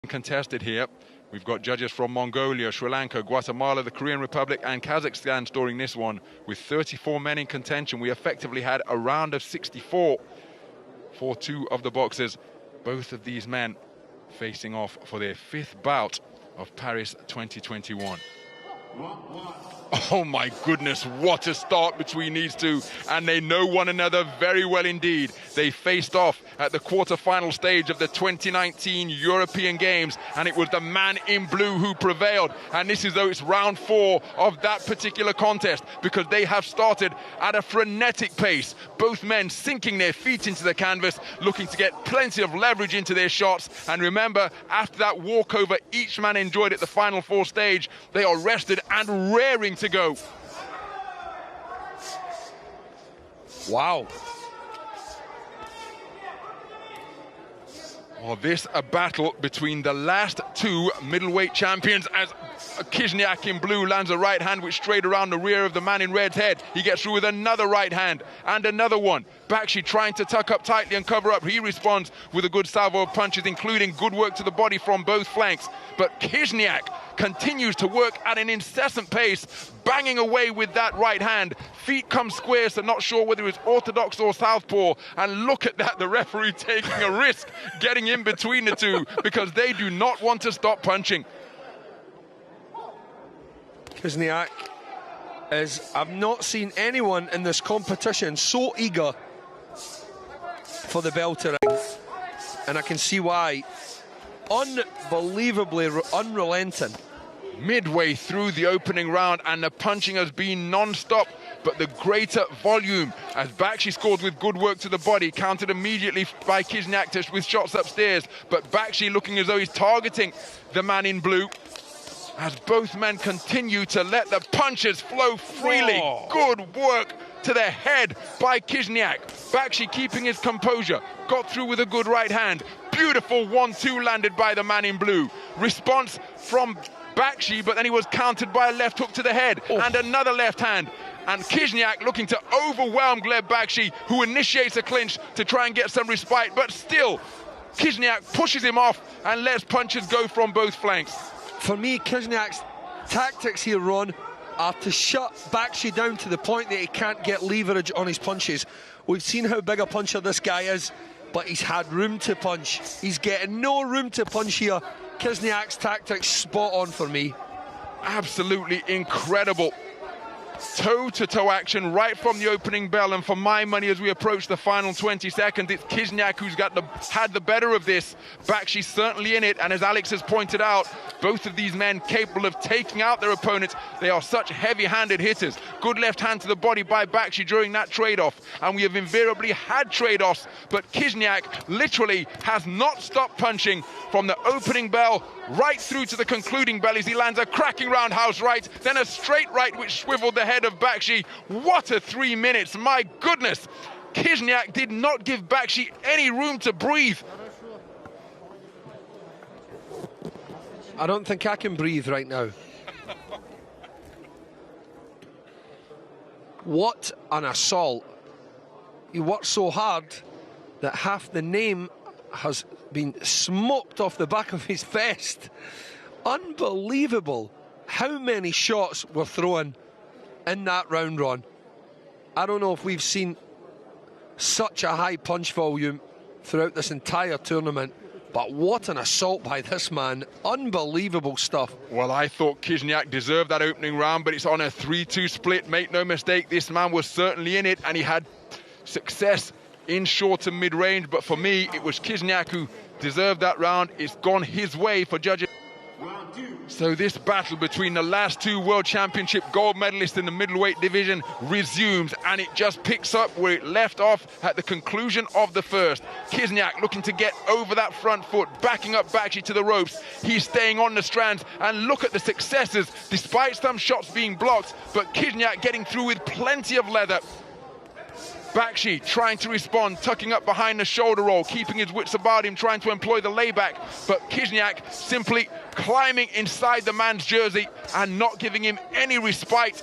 Contested here. We've got judges from Mongolia, Sri Lanka, Guatemala, the Korean Republic and Kazakhstan storing this one. With 34 men in contention, we effectively had a round of 64 for two of the boxers. Both of these men facing off for their fifth bout of Paris 2021. Oh my goodness, what a start between these two, and they know one another very well indeed. They faced off at the quarter-final stage of the 2019 European Games, and it was the man in blue who prevailed. And this is though it's round 4 of that particular contest, because they have started at a frenetic pace. Both men sinking their feet into the canvas, looking to get plenty of leverage into their shots. And remember, after that walkover each man enjoyed at the final 4 stage, they are rested and raring to go. Wow. Well, this a battle between the last two middleweight champions, as Hkyzhniak in blue lands a right hand which straight around the rear of the man in red's head. He gets through with another right hand and another one. Bakshi trying to tuck up tightly and cover up. He responds with a good salvo of punches, including good work to the body from both flanks. But Hkyzhniak continues to work at an incessant pace, banging away with that right hand. Feet come square, so not sure whether it's orthodox or southpaw. And look at that, the referee taking a risk, getting in between the two, because they do not want to stop punching. Hkyzhniak is, I've not seen anyone in this competition so eager for the bell to ring, and I can see why. Unbelievably unrelenting. Midway through the opening round, and the punching has been non-stop, but the greater volume, as Bakshi scored with good work to the body, countered immediately by Hkyzhniak with shots upstairs, but Bakshi looking as though he's targeting the man in blue, as both men continue to let the punches flow freely. Oh. Good work to the head by Hkyzhniak. Bakshi keeping his composure, got through with a good right hand. Beautiful 1-2 landed by the man in blue. Response from Bakshi, but then he was countered by a left hook to the head and another left hand. And Hkyzhniak looking to overwhelm Gleb Bakshi, who initiates a clinch to try and get some respite, but still Hkyzhniak pushes him off and lets punches go from both flanks. For me, Hkyzhniak's tactics here, Ron, are to shut Bakshi down to the point that he can't get leverage on his punches. We've seen how big a puncher this guy is, but he's had room to punch. He's getting no room to punch here. Hkyzhniak's tactics spot on for me. Absolutely incredible. Toe-to-toe action right from the opening bell, and for my money, as we approach the final 20 seconds, it's Hkyzhniak who's had the better of this. Bakshi's certainly in it, and as Alex has pointed out, both of these men capable of taking out their opponents. They are such heavy-handed hitters. Good left hand to the body by Bakshi during that trade-off, and we have invariably had trade-offs, but Hkyzhniak literally has not stopped punching from the opening bell right through to the concluding bell as he lands a cracking roundhouse right, then a straight right which swiveled the head of Bakshi. What a 3 minutes, my goodness. Hkyzhniak did not give Bakshi any room to breathe. I don't think I can breathe right now. What an assault. He worked so hard that half the name has been smoked off the back of his vest. Unbelievable how many shots were thrown in that round, Ron. I don't know if we've seen such a high punch volume throughout this entire tournament, but what an assault by this man. Unbelievable stuff. Well, I thought Hkyzhniak deserved that opening round, but it's on a 3-2 split. Make no mistake, this man was certainly in it, and he had success in short and mid-range, but for me, it was Hkyzhniak who deserved that round. It's gone his way for judges. So this battle between the last two World Championship gold medalists in the middleweight division resumes, and it just picks up where it left off at the conclusion of the first. Hkyzhniak looking to get over that front foot, backing up Bakshi to the ropes. He's staying on the strands, and look at the successes, despite some shots being blocked, but Hkyzhniak getting through with plenty of leather. Bakshi trying to respond, tucking up behind the shoulder roll, keeping his wits about him, trying to employ the layback, but Hkyzhniak simply climbing inside the man's jersey and not giving him any respite.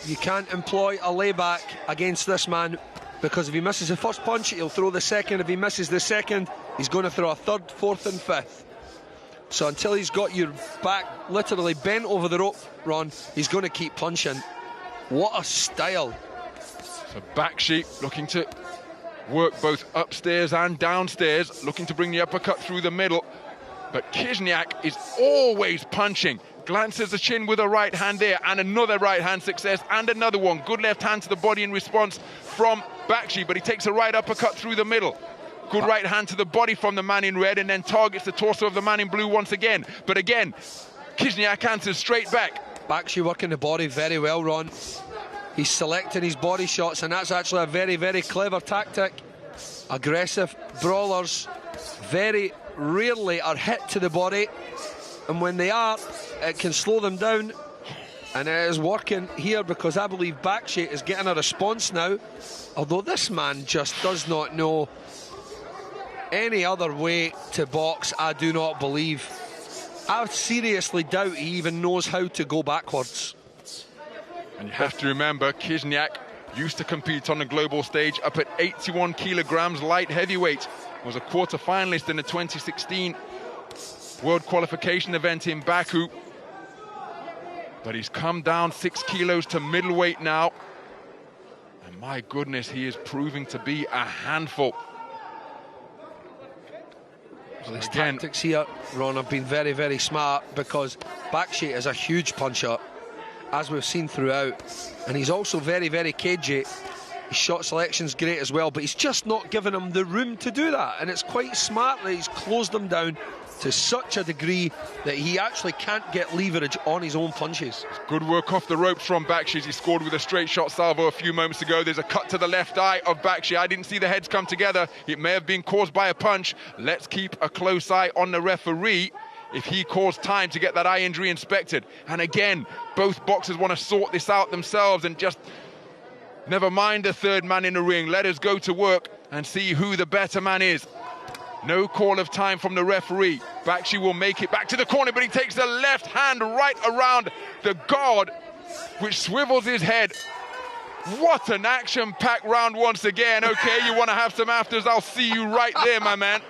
You can't employ a layback against this man, because if he misses the first punch, he'll throw the second. If he misses the second, he's going to throw a third, fourth and fifth. So until he's got your back literally bent over the rope, Ron, he's going to keep punching. What a style. So Bakshi looking to work both upstairs and downstairs, looking to bring the uppercut through the middle. But Hkyzhniak is always punching. Glances the chin with a right hand there, and another right hand success, and another one. Good left hand to the body in response from Bakshi, but he takes a right uppercut through the middle. Good right hand to the body from the man in red, and then targets the torso of the man in blue once again. But again, Hkyzhniak answers straight back. Bakshi working the body very well, Ron. He's selecting his body shots, and that's actually a very, very clever tactic. Aggressive brawlers very rarely are hit to the body, and when they are, it can slow them down. And it is working here because I believe Bakshi is getting a response now, although this man just does not know any other way to box. I do not believe. I seriously doubt he even knows how to go backwards. And you have to remember, Hkyzhniak used to compete on the global stage up at 81 kilograms light heavyweight. Was a quarter-finalist in the 2016 World Qualification event in Baku. But he's come down 6 kilos to middleweight now. And my goodness, he is proving to be a handful. So his tactics here, Ron, have been very, very smart, because Bakshi is a huge puncher, as we've seen throughout. And he's also very, very cagey. His shot selection's great as well, but he's just not given him the room to do that. And it's quite smart that he's closed him down to such a degree that he actually can't get leverage on his own punches. Good work off the ropes from Bakshi as he scored with a straight shot salvo a few moments ago. There's a cut to the left eye of Bakshi. I didn't see the heads come together. It may have been caused by a punch. Let's keep a close eye on the referee if he caused time to get that eye injury inspected. And again, both boxers want to sort this out themselves and just never mind the third man in the ring. Let us go to work and see who the better man is. No call of time from the referee. Bakshi will make it back to the corner, but he takes the left hand right around the guard, which swivels his head. What an action-packed round once again. Okay, you want to have some afters? I'll see you right there, my man.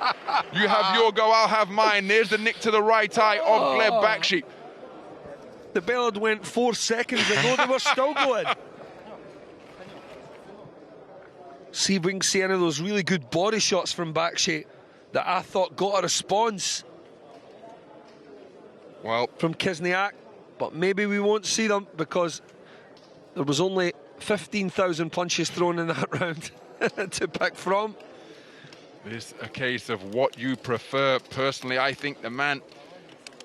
You have your go, I'll have mine. There's the nick to the right eye of Gleb Bakshi. The bell had went 4 seconds ago, they were still going. See if we can see any of those really good body shots from Bakshi that I thought got a response from Hkyzhniak, but maybe we won't see them because there was only 15,000 punches thrown in that round to pick from. This is a case of what you prefer. Personally, I think the man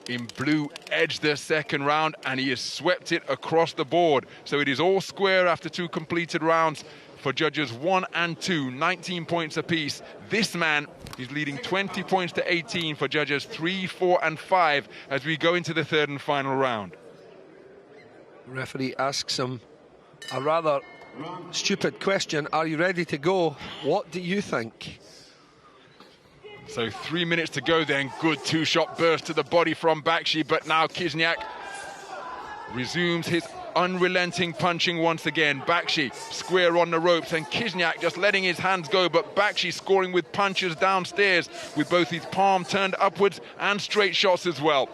in blue edged the second round and he has swept it across the board. So it is all square after 2 completed rounds for judges 1 and 2, 19 points apiece. This man is leading 20 points to 18 for judges 3, 4 and 5 as we go into the third and final round. The referee asks him a rather stupid question. Are you ready to go? What do you think? So 3 minutes to go then. Good 2-shot burst to the body from Bakshi, but now Hkyzhniak resumes his unrelenting punching once again. Bakshi square on the ropes and Hkyzhniak just letting his hands go, but Bakshi scoring with punches downstairs with both his palm turned upwards and straight shots as well.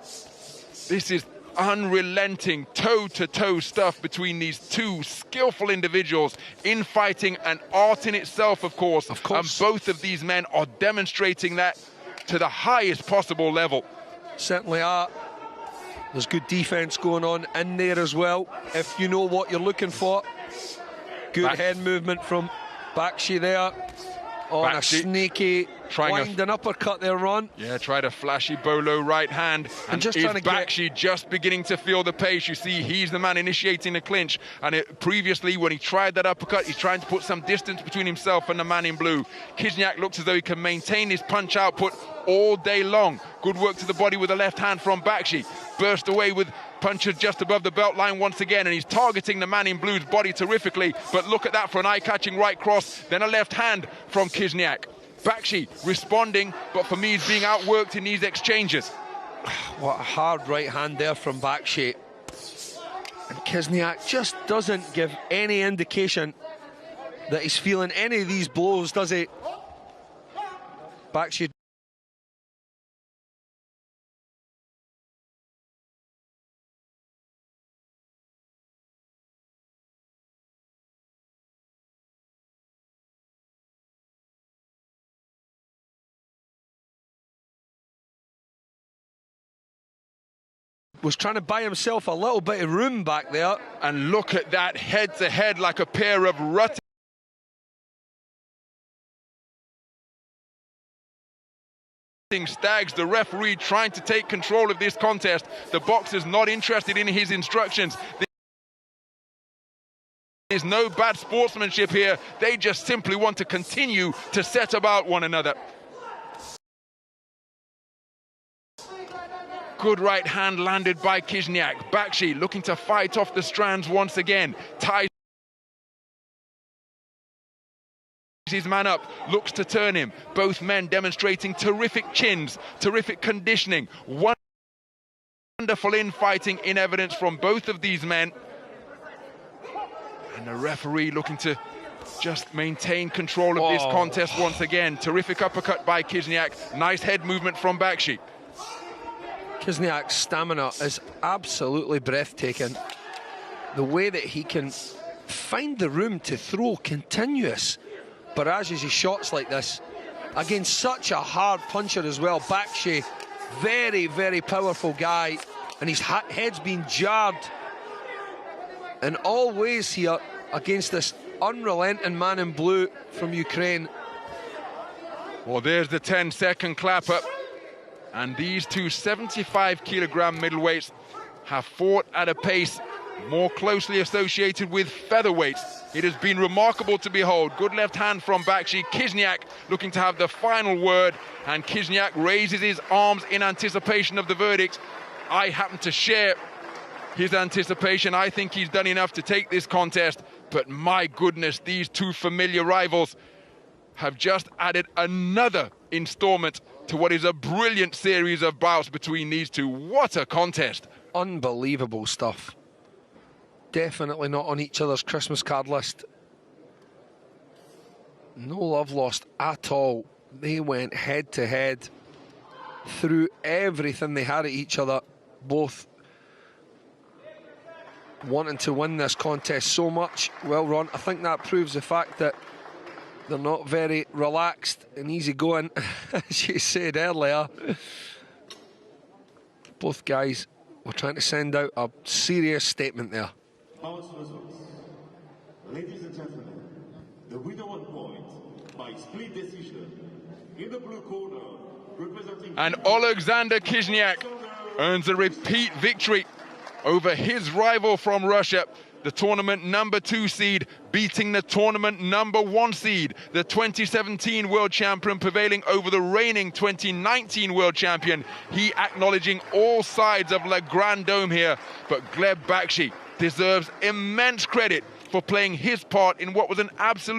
This is unrelenting toe-to-toe stuff between these two skillful individuals in fighting, an art in itself, of course. And both of these men are demonstrating that to the highest possible level. Certainly are. There's good defense going on in there as well, if you know what you're looking for. Good head movement from Bakshi there on a sneaky winding uppercut there, Ron. Yeah, tried a flashy bolo right hand. And just trying to Bakshi just beginning to feel the pace. You see, he's the man initiating the clinch. And previously, when he tried that uppercut, he's trying to put some distance between himself and the man in blue. Hkyzhniak looks as though he can maintain his punch output all day long. Good work to the body with the left hand from Bakshi. Burst away with punches just above the belt line once again, and he's targeting the man in blue's body terrifically. But look at that for an eye-catching right cross, then a left hand from Hkyzhniak. Bakshi responding, but for me, he's being outworked in these exchanges. What a hard right hand there from Bakshi. And Hkyzhniak just doesn't give any indication that he's feeling any of these blows, does he? Bakshi was trying to buy himself a little bit of room back there. And look at that head-to-head like a pair of rutting stags. The referee trying to take control of this contest. The boxer's not interested in his instructions. There's no bad sportsmanship here. They just simply want to continue to set about one another. Good right hand landed by Hkyzhniak. Bakshi looking to fight off the strands once again. Ties his man up, looks to turn him. Both men demonstrating terrific chins, terrific conditioning. Wonderful infighting in evidence from both of these men. And the referee looking to just maintain control of this contest once again. Terrific uppercut by Hkyzhniak. Nice head movement from Bakshi. Hkyzhniak's stamina is absolutely breathtaking. The way that he can find the room to throw continuous barrages of shots like this against such a hard puncher as well. Bakshi, very, very powerful guy, and his head's been jarred in all ways here against this unrelenting man in blue from Ukraine. Well, there's the 10-second clap up. And these two 75-kilogram middleweights have fought at a pace more closely associated with featherweights. It has been remarkable to behold. Good left hand from Bakshi. Hkyzhniak looking to have the final word, and Hkyzhniak raises his arms in anticipation of the verdict. I happen to share his anticipation. I think he's done enough to take this contest, but my goodness, these two familiar rivals have just added another installment to what is a brilliant series of bouts between these two. What a contest. Unbelievable stuff. Definitely not on each other's Christmas card list. No love lost at all. They went head to head, threw everything they had at each other, both wanting to win this contest so much. Well, Ron, I think that proves the fact that they're not very relaxed and easygoing, as you said earlier. Both guys were trying to send out a serious statement there. Ladies and gentlemen, the winner on point by split decision in the blue corner, representing... And Alexander Hkyzhniak earns a repeat victory over his rival from Russia, the tournament #2 seed, beating the tournament #1 seed, the 2017 world champion, prevailing over the reigning 2019 world champion. He acknowledging all sides of Le Grand Dome here, but G.Bakshi deserves immense credit for playing his part in what was an absolute